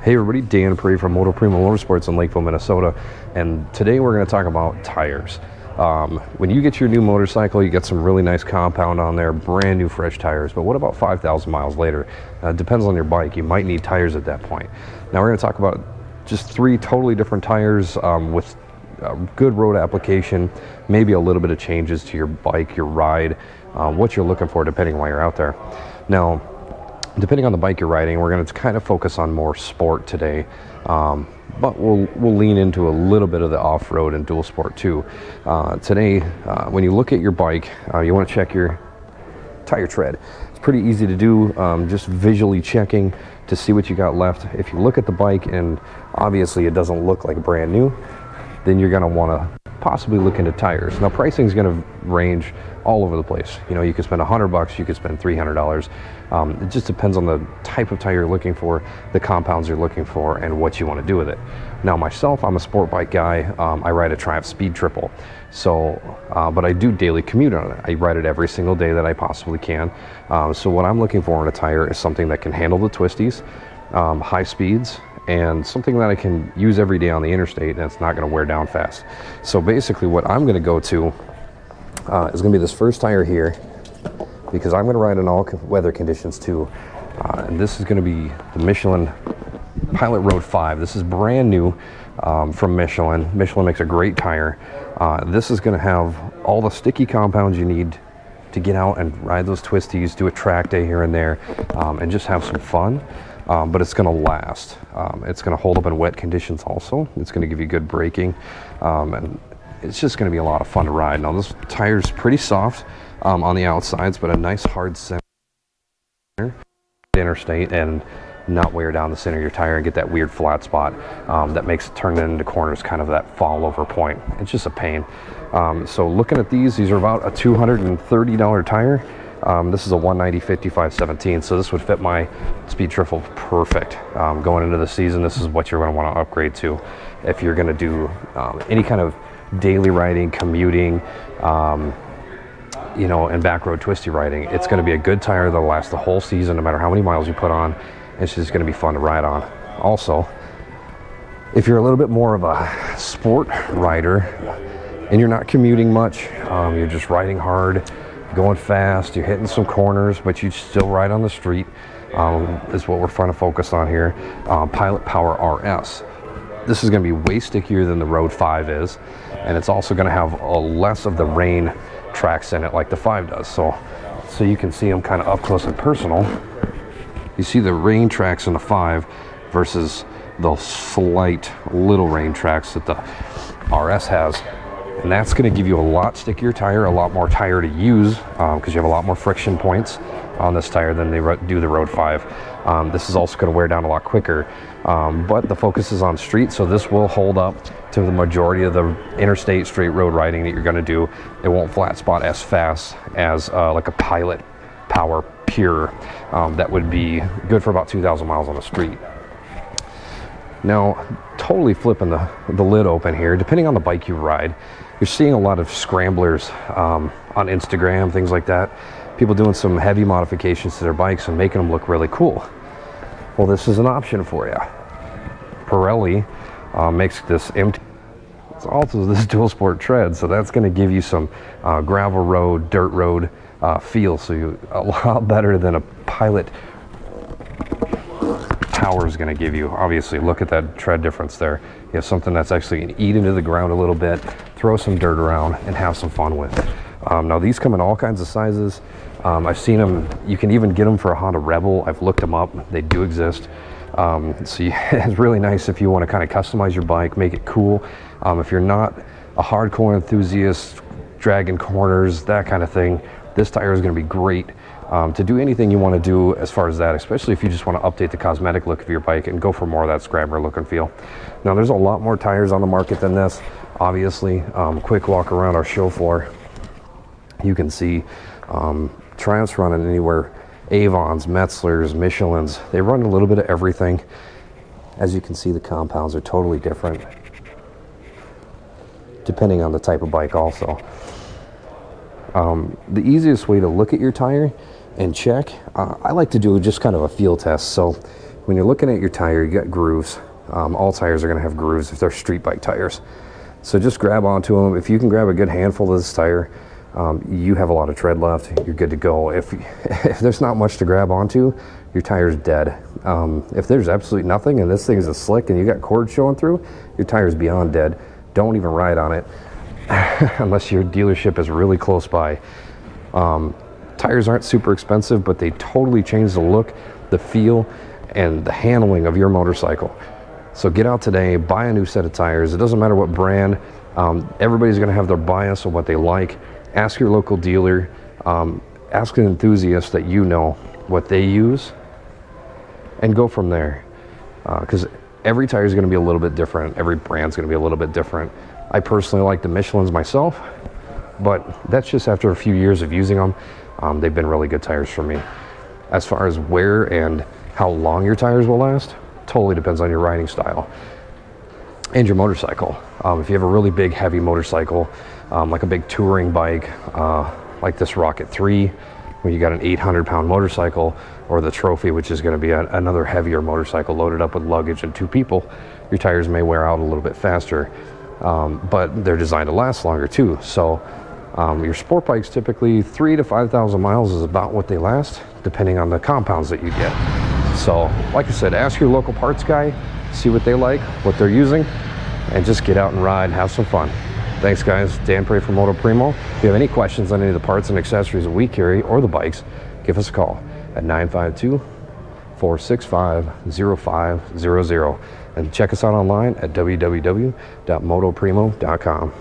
Hey everybody, Dan Pree from Motoprimo Motorsports in Lakeville, Minnesota, and today we're going to talk about tires. When you get your new motorcycle, you get some really nice compound on there, brand new fresh tires, but what about 5,000 miles later? Depends on your bike. You might need tires at that point. Now we're going to talk about just 3 totally different tires with good road application, maybe a little bit of changes to your bike, your ride, what you're looking for depending on why you're out there. Now, depending on the bike you're riding, we're going to kind of focus on more sport today, but we'll lean into a little bit of the off-road and dual sport too. Today, when you look at your bike, you want to check your tire tread. It's pretty easy to do, just visually checking to see what you got left. If you look at the bike and obviously it doesn't look like brand new, then you're going to want to possibly look into tires. Now, pricing is going to range all over the place. You know, you could spend $100, you could spend $300. It just depends on the type of tire you're looking for, the compounds you're looking for, and what you want to do with it. Now, myself, I'm a sport bike guy. I ride a Triumph Speed Triple, so but I do daily commute on it. I ride it every single day that I possibly can. So what I'm looking for in a tire is something that can handle the twisties, high speeds, and something that I can use every day on the interstate and it's not going to wear down fast. So basically what I'm going to go to is going to be this first tire here, because I'm going to ride in all weather conditions too. And this is going to be the Michelin Pilot Road 5. This is brand new from Michelin. Michelin makes a great tire. This is going to have all the sticky compounds you need to get out and ride those twisties, do a track day here and there, and just have some fun. But it's going to last. It's going to hold up in wet conditions also. It's going to give you good braking, and it's just going to be a lot of fun to ride. Now, this tire is pretty soft on the outsides, but a nice hard center interstate and not wear down the center of your tire and get that weird flat spot that makes it turn into corners, kind of that fall over point. It's just a pain. So looking at these are about a $230 tire. This is a 190/55/17, so this would fit my Speed Triple perfect. Going into the season, this is what you're going to want to upgrade to if you're going to do any kind of daily riding, commuting, you know, and back road twisty riding. It's going to be a good tire that'll last the whole season, no matter how many miles you put on. It's just going to be fun to ride on. Also, if you're a little bit more of a sport rider and you're not commuting much, you're just riding hard, going fast, you're hitting some corners, but you still ride on the street, is what we're trying to focus on here. Pilot Power RS. This is going to be way stickier than the Road 5 is, and it's also going to have less of the rain tracks in it like the 5 does. So you can see them kind of up close and personal. You see the rain tracks in the 5 versus the slight little rain tracks that the RS has. And that's going to give you a lot stickier tire, a lot more tire to use, because you have a lot more friction points on this tire than they do the Road 5. This is also going to wear down a lot quicker, but the focus is on street, so this will hold up to the majority of the interstate straight road riding that you're going to do. It won't flat spot as fast as like a Pilot Power Pure. That would be good for about 2,000 miles on the street. Now, totally flipping the lid open here, depending on the bike you ride, you're seeing a lot of scramblers on Instagram, things like that. People doing some heavy modifications to their bikes and making them look really cool. Well, this is an option for you. Pirelli makes this empty. It's also this dual sport tread, so that's going to give you some gravel road, dirt road feel. So a lot better than a Pilot Power is going to give you. Obviously, look at that tread difference there. You have something that's actually going to eat into the ground a little bit, throw some dirt around, and have some fun with it. Now, these come in all kinds of sizes. I've seen them. You can even get them for a Honda Rebel. I've looked them up. They do exist. It's really nice if you want to kind of customize your bike, make it cool. If you're not a hardcore enthusiast, dragging corners, that kind of thing, this tire is going to be great to do anything you want to do as far as that, especially if you just want to update the cosmetic look of your bike and go for more of that scrambler look and feel. Now, there's a lot more tires on the market than this. Obviously, quick walk around our show floor, you can see Triumphs running anywhere, Avons, Metzlers, Michelins. They run a little bit of everything. As you can see, the compounds are totally different depending on the type of bike also. The easiest way to look at your tire and check, I like to do just kind of a feel test. So when you're looking at your tire, you got grooves. All tires are going to have grooves if they're street bike tires. So just grab onto them. If you can grab a good handful of this tire, you have a lot of tread left. You're good to go. If there's not much to grab onto, your tire's dead. If there's absolutely nothing and this thing is a slick and you got cords showing through, your tire's beyond dead. Don't even ride on it unless your dealership is really close by. Tires aren't super expensive, but they totally change the look, the feel, and the handling of your motorcycle. So get out today, buy a new set of tires. It doesn't matter what brand. Everybody's going to have their bias of what they like. Ask your local dealer. Ask an enthusiast that you know what they use, and go from there. Because every tire is going to be a little bit different. Every brand's going to be a little bit different. I personally like the Michelins myself, but that's just after a few years of using them. They've been really good tires for me. As far as where and how long your tires will last, totally depends on your riding style and your motorcycle. If you have a really big, heavy motorcycle, like a big touring bike, like this Rocket 3, where you got an 800-pound motorcycle, or the Trophy, which is going to be another heavier motorcycle loaded up with luggage and 2 people, your tires may wear out a little bit faster, but they're designed to last longer too. So your sport bikes, typically 3,000 to 5,000 miles is about what they last, depending on the compounds that you get. So like I said, ask your local parts guy, see what they like, what they're using, and just get out and ride, have some fun. Thanks guys, Dan Prey from Motoprimo. If you have any questions on any of the parts and accessories that we carry, or the bikes, give us a call at 952-465-0500, and check us out online at www.motoprimo.com.